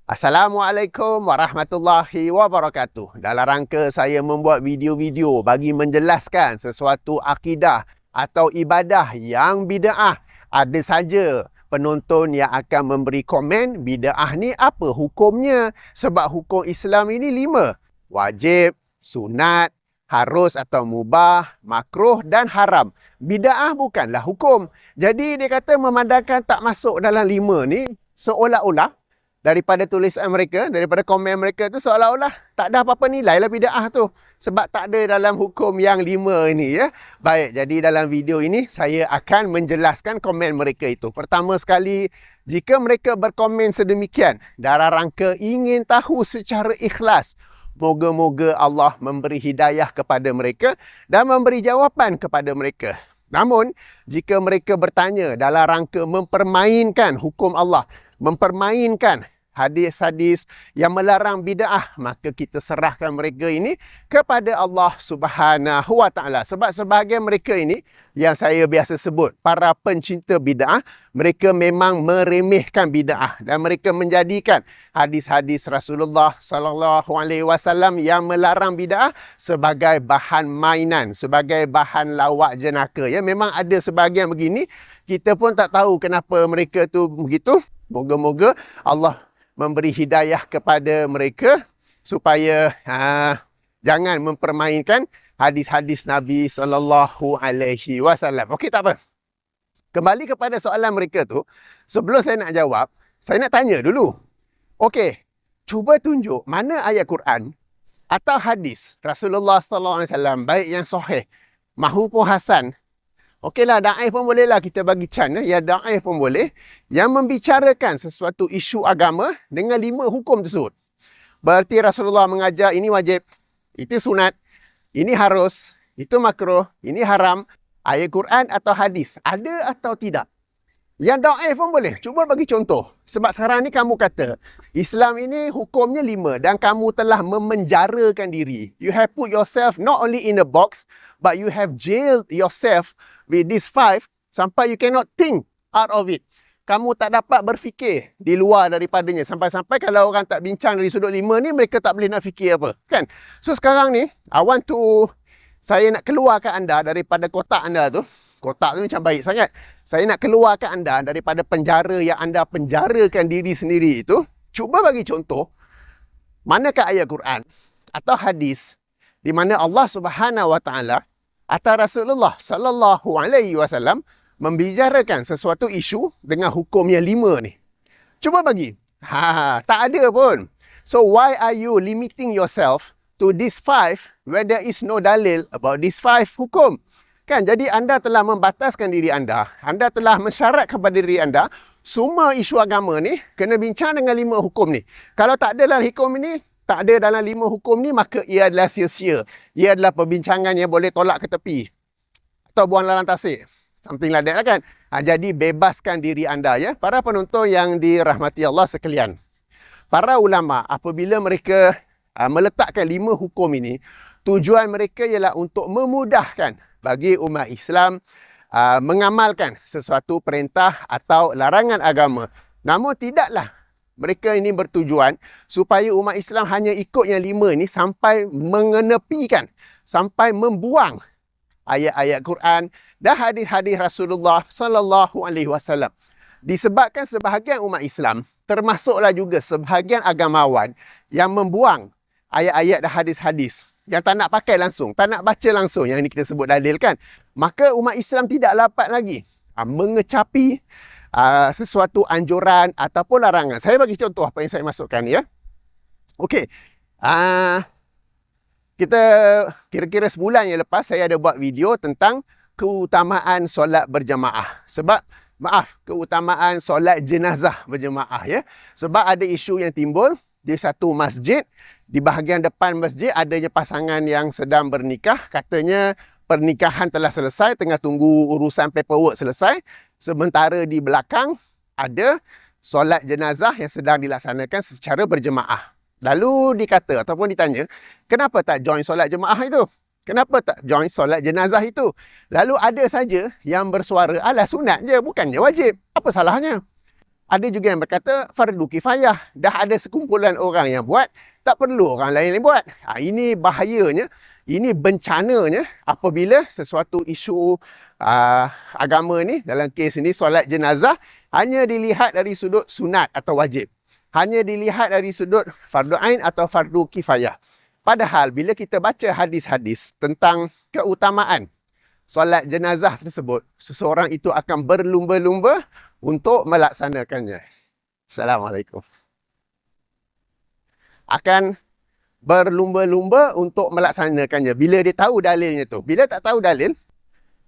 Assalamualaikum warahmatullahi wabarakatuh. Dalam rangka saya membuat video-video bagi menjelaskan sesuatu akidah atau ibadah yang bid'ah, ada saja penonton yang akan memberi komen bid'ah ni apa hukumnya. Sebab hukum Islam ini 5. Wajib, sunat, harus atau mubah, makruh dan haram. Bid'ah bukanlah hukum. Jadi dia kata memandangkan tak masuk dalam 5 ni seolah-olah daripada tulisan mereka, daripada komen mereka tu seolah-olah tak ada apa-apa nilai lah bid'ah tu. Sebab tak ada dalam hukum yang 5 ini ya. Baik, jadi dalam video ini saya akan menjelaskan komen mereka itu. Pertama sekali, jika mereka berkomen sedemikian dalam rangka ingin tahu secara ikhlas, moga-moga Allah memberi hidayah kepada mereka dan memberi jawapan kepada mereka. Namun, jika mereka bertanya dalam rangka mempermainkan hukum Allah, mempermainkan hadis-hadis yang melarang bid'ah, maka kita serahkan mereka ini kepada Allah Subhanahu wa Ta'ala. Sebab sebahagian mereka ini yang saya biasa sebut para pencinta bid'ah, mereka memang meremehkan bid'ah dan mereka menjadikan hadis-hadis Rasulullah sallallahu alaihi wasallam yang melarang bid'ah sebagai bahan mainan, sebagai bahan lawak jenaka ya. Memang ada sebahagian begini, kita pun tak tahu kenapa mereka tu begitu. Moga-moga Allah memberi hidayah kepada mereka supaya jangan mempermainkan hadis-hadis Nabi sallallahu alaihi wasallam. Okey, tak apa. Kembali kepada soalan mereka tu, sebelum saya nak jawab, saya nak tanya dulu. Okey, cuba tunjuk mana ayat Quran atau hadis Rasulullah sallallahu alaihi wasallam, baik yang sahih mahupun hasan. Okeylah, daif pun bolehlah kita bagi can, ya, daif pun boleh, yang membicarakan sesuatu isu agama dengan 5 hukum tersebut. Berarti Rasulullah mengajar ini wajib, itu sunat, ini harus, itu makruh, ini haram. Ayat Quran atau hadis ada atau tidak? Yang daif pun boleh. Cuba bagi contoh. Sebab sekarang ni kamu kata Islam ini hukumnya 5 dan kamu telah memenjarakan diri. You have put yourself not only in a box, but you have jailed yourself with these 5 sampai you cannot think out of it. Kamu tak dapat berfikir di luar daripadanya. Sampai-sampai kalau orang tak bincang dari sudut 5 ni, mereka tak boleh nak fikir apa. Kan? So sekarang ni, saya nak keluarkan anda daripada kotak anda tu. Kotak tu macam baik sangat. Saya nak keluarkan anda daripada penjara yang anda penjarakan diri sendiri itu. Cuba bagi contoh, manakah ayat Quran atau hadis di mana Allah Subhanahu wa Ta'ala atau Rasulullah sallallahu alaihi wasallam membicarakan sesuatu isu dengan hukum yang 5 ni. Cuba bagi. Tak ada pun. So why are you limiting yourself to these 5 where there is no dalil about these 5 hukum? Kan, jadi anda telah membataskan diri anda. Anda telah mensyarat kepada diri anda, semua isu agama ni kena bincang dengan 5 hukum ni. Kalau tak ada dalam hukum ni, tak ada dalam 5 hukum ni, maka ia adalah sia-sia. Ia adalah perbincangan yang boleh tolak ke tepi. Atau buang dalam tasik. Something like that lah kan. Jadi bebaskan diri anda ya. Para penonton yang dirahmati Allah sekalian. Para ulama apabila mereka meletakkan 5 hukum ini, tujuan mereka ialah untuk memudahkan bagi umat Islam mengamalkan sesuatu perintah atau larangan agama. Namun tidaklah mereka ini bertujuan supaya umat Islam hanya ikut yang 5 ini sampai mengenepikan, sampai membuang ayat-ayat Quran dan hadis-hadis Rasulullah sallallahu alaihi wasallam. Disebabkan sebahagian umat Islam, termasuklah juga sebahagian agamawan yang membuang ayat-ayat dan hadis-hadis, yang tak nak pakai langsung, tak nak baca langsung, yang ini kita sebut dalil kan. Maka umat Islam tidak dapat lagi mengecapi sesuatu anjuran ataupun larangan. Saya bagi contoh apa yang saya masukkan ya. Okey. Kita kira-kira sebulan yang lepas saya ada buat video tentang keutamaan solat berjemaah. Sebab keutamaan solat jenazah berjemaah ya. Sebab ada isu yang timbul di satu masjid, di bahagian depan masjid adanya pasangan yang sedang bernikah. Katanya pernikahan telah selesai, tengah tunggu urusan paperwork selesai. Sementara di belakang ada solat jenazah yang sedang dilaksanakan secara berjemaah. Lalu dikata ataupun ditanya, kenapa tak join solat jemaah itu? Kenapa tak join solat jenazah itu? Lalu ada saja yang bersuara, alah sunat je, bukannya wajib. Apa salahnya? Ada juga yang berkata fardu kifayah. Dah ada sekumpulan orang yang buat, tak perlu orang lain yang buat. Ini bahayanya, ini bencananya apabila sesuatu isu agama ni, dalam kes ini solat jenazah, hanya dilihat dari sudut sunat atau wajib. Hanya dilihat dari sudut fardu ain atau fardu kifayah. Padahal bila kita baca hadis-hadis tentang keutamaan solat jenazah tersebut, seseorang itu akan berlumba-lumba untuk melaksanakannya. Assalamualaikum. Akan berlumba-lumba untuk melaksanakannya. Bila dia tahu dalilnya tu. Bila tak tahu dalil,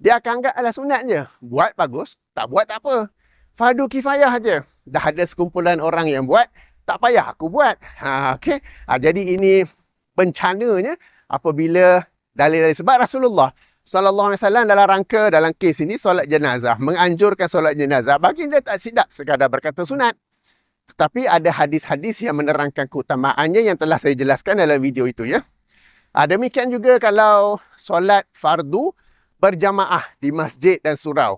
dia akan anggap adalah sunatnya. Buat bagus, tak buat tak apa. Fardu kifayah aja. Dah ada sekumpulan orang yang buat, tak payah aku buat. Okay? Jadi ini bencananya apabila dalil dari sebab Rasulullah Sallallahu Alaihi Wasallam dalam kes ini solat jenazah, menganjurkan solat jenazah. Baginda tak sidak sekadar berkata sunat. Tetapi ada hadis-hadis yang menerangkan keutamaannya yang telah saya jelaskan dalam video itu ya. Demikian juga kalau solat fardu berjamaah di masjid dan surau.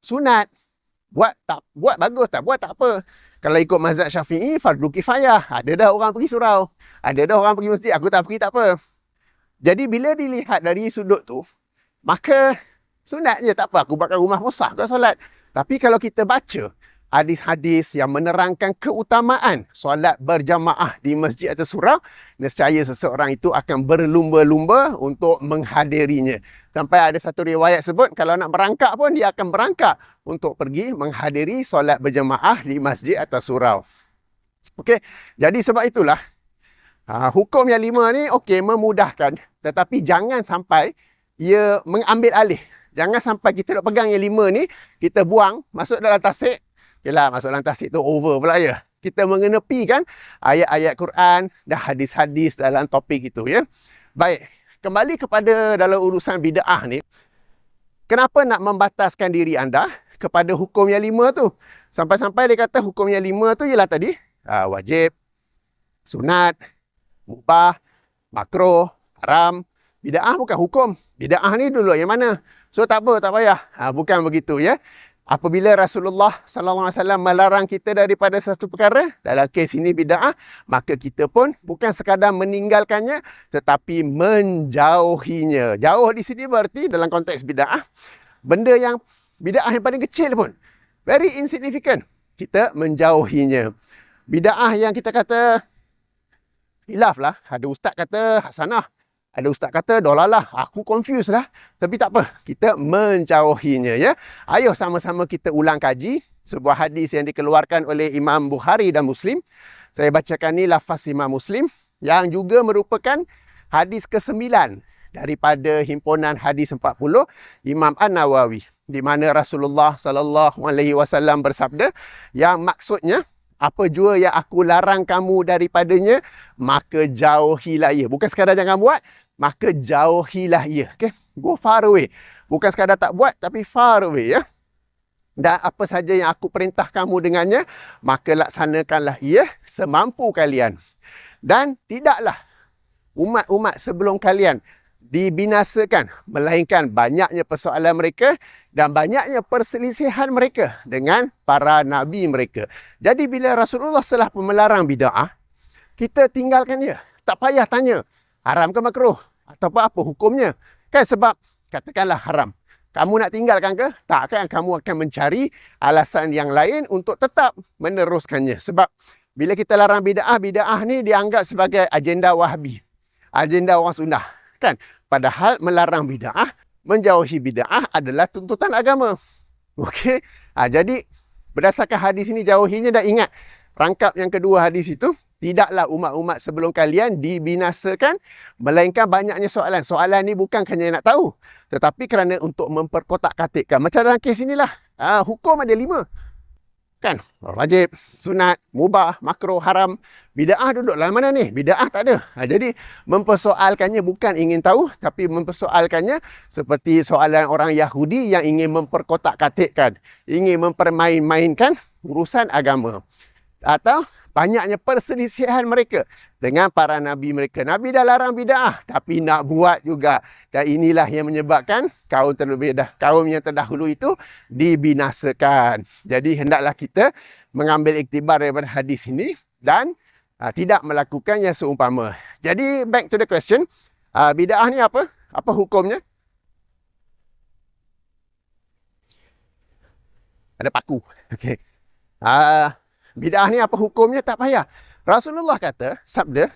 Sunat. Buat bagus, tak buat tak apa. Kalau ikut mazhab Syafi'i, fardu kifayah. Ada dah orang pergi surau. Ada dah orang pergi masjid. Aku tak pergi, tak apa. Jadi bila dilihat dari sudut tu, maka sunat je, tak apa. Aku buat kat rumah pun sah ke solat. Tapi kalau kita baca hadis-hadis yang menerangkan keutamaan solat berjamaah di masjid atau surau, nescaya seseorang itu akan berlumba-lumba untuk menghadirinya. Sampai ada satu riwayat sebut, kalau nak merangkak pun dia akan merangkak untuk pergi menghadiri solat berjamaah di masjid atau surau. Okey, jadi sebab itulah hukum yang 5 ni okey, memudahkan, tetapi jangan sampai ia mengambil alih. Jangan sampai kita nak pegang yang 5 ni, kita buang, masuk dalam tasik. Okeylah, masuk dalam tasik tu over pula ya. Kita mengenepikan ayat-ayat Quran dan hadis-hadis dalam topik itu ya. Baik, kembali kepada dalam urusan bid'ah ni. Kenapa nak membataskan diri anda kepada hukum yang 5 tu? Sampai-sampai dia kata hukum yang 5 tu ialah tadi wajib, sunat, mubah, makruh, haram. Bid'ah bukan hukum. Bid'ah ni dulu yang mana? So tak apa, tak payah. Bukan begitu ya. Apabila Rasulullah Sallallahu Alaihi Wasallam melarang kita daripada satu perkara, dalam kes ini bid'ah, maka kita pun bukan sekadar meninggalkannya, tetapi menjauhinya. Jauh di sini berarti dalam konteks bid'ah, benda yang bid'ah yang paling kecil pun, very insignificant, kita menjauhinya. Bid'ah yang kita kata khilaf lah, ada ustaz kata hasanah, ada ustaz kata dolalah, aku confused lah. Tapi tak apa, kita menjauhinya ya. Ayo sama-sama kita ulang kaji sebuah hadis yang dikeluarkan oleh Imam Bukhari dan Muslim. Saya bacakan ni lafaz Imam Muslim yang juga merupakan hadis ke-9 daripada himpunan hadis 40 Imam An-Nawawi, di mana Rasulullah Sallallahu Alaihi Wasallam bersabda yang maksudnya, apa jua yang aku larang kamu daripadanya, maka jauhilah ia. Bukan sekadar jangan buat, maka jauhilah ia. Okay? Go far away. Bukan sekadar tak buat, tapi far away ya. Dan apa saja yang aku perintah kamu dengannya, maka laksanakanlah ia semampu kalian. Dan tidaklah umat-umat sebelum kalian dibinasakan, melainkan banyaknya persoalan mereka dan banyaknya perselisihan mereka dengan para nabi mereka. Jadi bila Rasulullah telah melarang bid'ah, kita tinggalkan dia. Tak payah tanya haram ke makruh atau apa hukumnya. Kan sebab katakanlah haram, kamu nak tinggalkan ke? Tak, kan kamu akan mencari alasan yang lain untuk tetap meneruskannya. Sebab bila kita larang bid'ah, bid'ah ni dianggap sebagai agenda Wahabi, agenda orang sunnah. Kan? Padahal melarang bid'ah, menjauhi bid'ah adalah tuntutan agama. Okey? Jadi berdasarkan hadis ini jauhinya, dan ingat rangkap yang kedua hadis itu, tidaklah umat-umat sebelum kalian dibinasakan, melainkan banyaknya soalan. Soalan ni bukan hanya nak tahu, tetapi kerana untuk memperkotak-katikkan. Macam dalam kes inilah, hukum ada 5. Kan? Wajib, sunat, mubah, makruh, haram. Bid'ah duduk dalam mana ni? Bid'ah tak ada. Jadi mempersoalkannya bukan ingin tahu, tapi mempersoalkannya seperti soalan orang Yahudi yang ingin memperkotak-katikkan, ingin mempermain-mainkan urusan agama. Atau banyaknya perselisihan mereka dengan para nabi mereka. Nabi dah larang bid'ah, tapi nak buat juga. Dan inilah yang menyebabkan kaum yang terdahulu itu dibinasakan. Jadi hendaklah kita mengambil iktibar daripada hadis ini dan tidak melakukan yang seumpama. Jadi back to the question, bid'ah ni apa? Apa hukumnya? Ada paku. Okey. Bid'ah ni apa hukumnya? Tak payah. Rasulullah kata, sabda,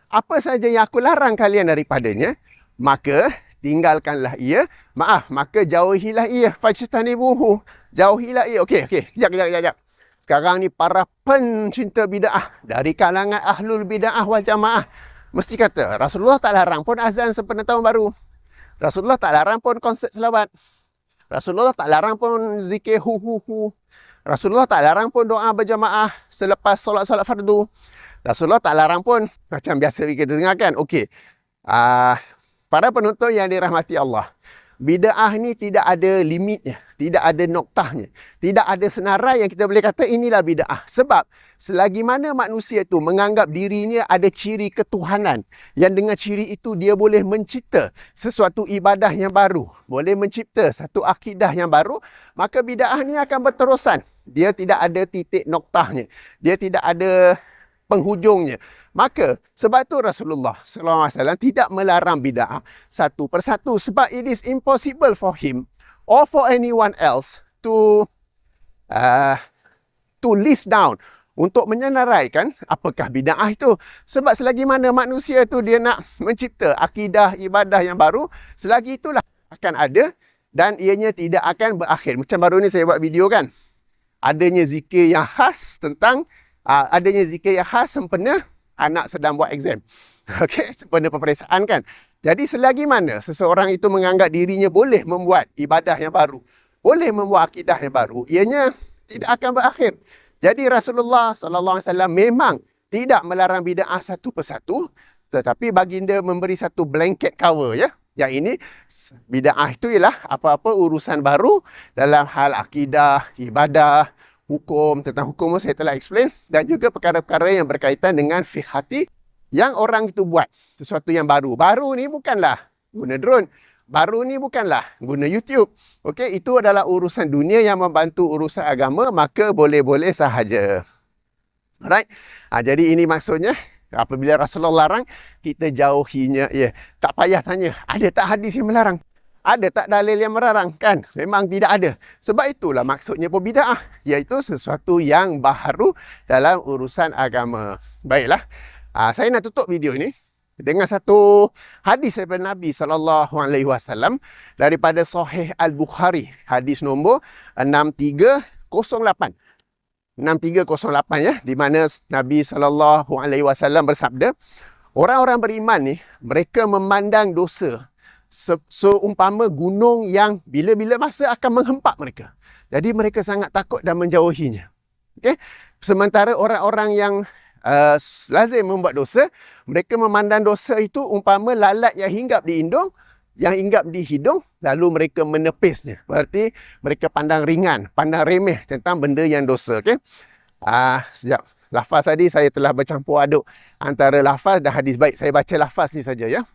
apa saja yang aku larang kalian daripadanya, maka tinggalkanlah ia. Maka jauhilah ia. Fajtanibuhu. Jauhilah ia. Okey. Kejap. Sekarang ni para pencinta bid'ah dari kalangan ahlul bid'ah wal jamaah mesti kata, Rasulullah tak larang pun azan sempena tahun baru. Rasulullah tak larang pun konsert selawat. Rasulullah tak larang pun zikir hu. Rasulullah tak larang pun doa berjamaah selepas solat-solat fardu. Rasulullah tak larang pun, macam biasa kita dengarkan. Okey. Para penonton yang dirahmati Allah, bid'ah ni tidak ada limitnya, tidak ada noktahnya, tidak ada senarai yang kita boleh kata inilah bid'ah. Sebab selagi mana manusia itu menganggap dirinya ada ciri ketuhanan, yang dengan ciri itu dia boleh mencipta sesuatu ibadah yang baru, boleh mencipta satu akidah yang baru, maka bid'ah ni akan berterusan. Dia tidak ada titik noktahnya, dia tidak ada penghujungnya. Maka sebab itu Rasulullah SAW tidak melarang bid'ah satu persatu, sebab it is impossible for him or for anyone else to list down, untuk menyenaraikan apakah bid'ah itu. Sebab selagi mana manusia itu dia nak mencipta akidah ibadah yang baru, selagi itulah akan ada dan ianya tidak akan berakhir. Macam baru ni saya buat video kan, adanya zikir yang khas tentang adanya zikir yang khas sempena anak sedang buat exam. Okey, sempena peperiksaan kan. Jadi selagi mana seseorang itu menganggap dirinya boleh membuat ibadah yang baru, boleh membuat akidah yang baru, ianya tidak akan berakhir. Jadi Rasulullah SAW memang tidak melarang bid'ah satu persatu, tetapi baginda memberi satu blanket cover ya. Yang ini bid'ah itu ialah apa-apa urusan baru dalam hal akidah, ibadah, hukum. Tentang hukum saya telah explain, dan juga perkara-perkara yang berkaitan dengan fiqh hati yang orang itu buat sesuatu yang baru. Baru ni bukanlah guna drone, baru ni bukanlah guna YouTube. Okey, itu adalah urusan dunia yang membantu urusan agama, maka boleh-boleh sahaja. Alright. Jadi ini maksudnya apabila Rasulullah larang, kita jauhinya. Tak payah tanya, ada tak hadis yang melarang? Ada tak dalil yang melarang? Kan? Memang tidak ada. Sebab itulah maksudnya pun bid'ah, iaitu sesuatu yang baharu dalam urusan agama. Baiklah. Saya nak tutup video ini dengan satu hadis daripada Nabi SAW daripada Sahih Al-Bukhari. Hadis nombor 6308. 6308 ya, di mana Nabi SAW bersabda, orang-orang beriman ni, mereka memandang dosa seumpama gunung yang bila-bila masa akan menghempap mereka. Jadi mereka sangat takut dan menjauhinya. Okay? Sementara orang-orang yang lazim membuat dosa, mereka memandang dosa itu umpama lalat yang hinggap di hidung, lalu mereka menepisnya. Berarti mereka pandang ringan, pandang remeh tentang benda yang dosa. Okay? Sekejap. Lafaz tadi saya telah bercampur aduk antara lafaz dan hadis. Baik, saya baca lafaz ni saja ya.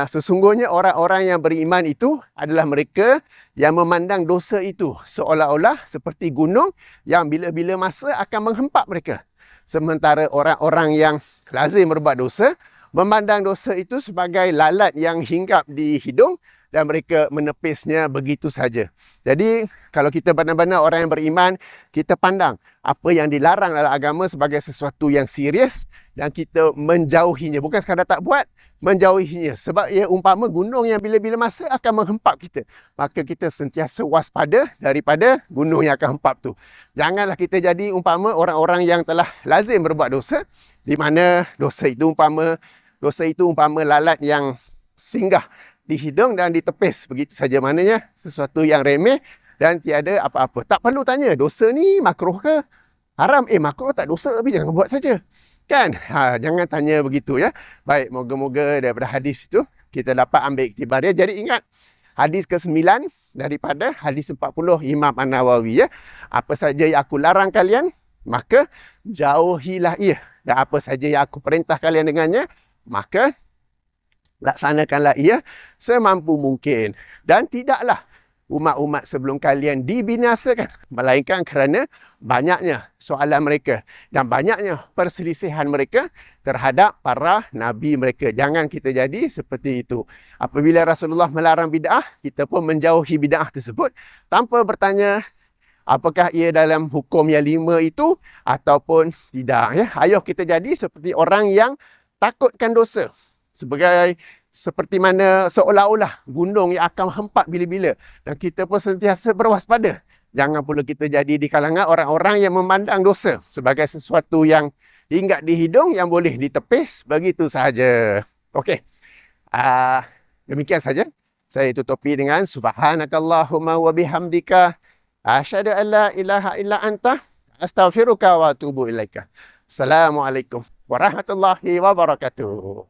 Sesungguhnya orang-orang yang beriman itu adalah mereka yang memandang dosa itu seolah-olah seperti gunung yang bila-bila masa akan menghempap mereka. Sementara orang-orang yang lazim berbuat dosa memandang dosa itu sebagai lalat yang hinggap di hidung dan mereka menepisnya begitu saja. Jadi kalau kita benar-benar orang yang beriman, kita pandang apa yang dilarang dalam agama sebagai sesuatu yang serius dan kita menjauhinya. Bukan sekadar tak buat, menjauhinya. Sebab ia umpama gunung yang bila-bila masa akan menghempap kita. Maka kita sentiasa waspada daripada gunung yang akan hempap tu. Janganlah kita jadi umpama orang-orang yang telah lazim berbuat dosa, di mana dosa itu umpama lalat yang singgah di hidung dan ditepis begitu saja. Maknanya sesuatu yang remeh dan tiada apa-apa. Tak perlu tanya, dosa ni makruh ke haram? Makruh tak dosa, tapi jangan buat saja. Kan? Jangan tanya begitu ya. Baik, moga-moga daripada hadis itu kita dapat ambil iktibar dia. Jadi ingat, hadis ke-9 daripada hadis 40 Imam An-Nawawi ya. Apa saja yang aku larang kalian, maka jauhilah ia. Dan apa saja yang aku perintah kalian dengannya, maka laksanakanlah ia semampu mungkin. Dan tidaklah umat-umat sebelum kalian dibinasakan, melainkan kerana banyaknya soalan mereka dan banyaknya perselisihan mereka terhadap para nabi mereka. Jangan kita jadi seperti itu. Apabila Rasulullah melarang bid'ah, kita pun menjauhi bid'ah tersebut tanpa bertanya apakah ia dalam hukum yang 5 itu ataupun tidak. Ya, ayo kita jadi seperti orang yang takutkan dosa. Seperti mana seolah-olah gunung yang akan hempak bila-bila. Dan kita pun sentiasa berwaspada. Jangan pula kita jadi di kalangan orang-orang yang memandang dosa sebagai sesuatu yang hinggap di hidung yang boleh ditepis begitu sahaja. Okey. Demikian saja. Saya tutupi dengan subhanakallahumma wa bihamdika asyhadu an la ilaha illa anta astaghfiruka wa atubu ilaika. Assalamualaikum warahmatullahi wabarakatuh.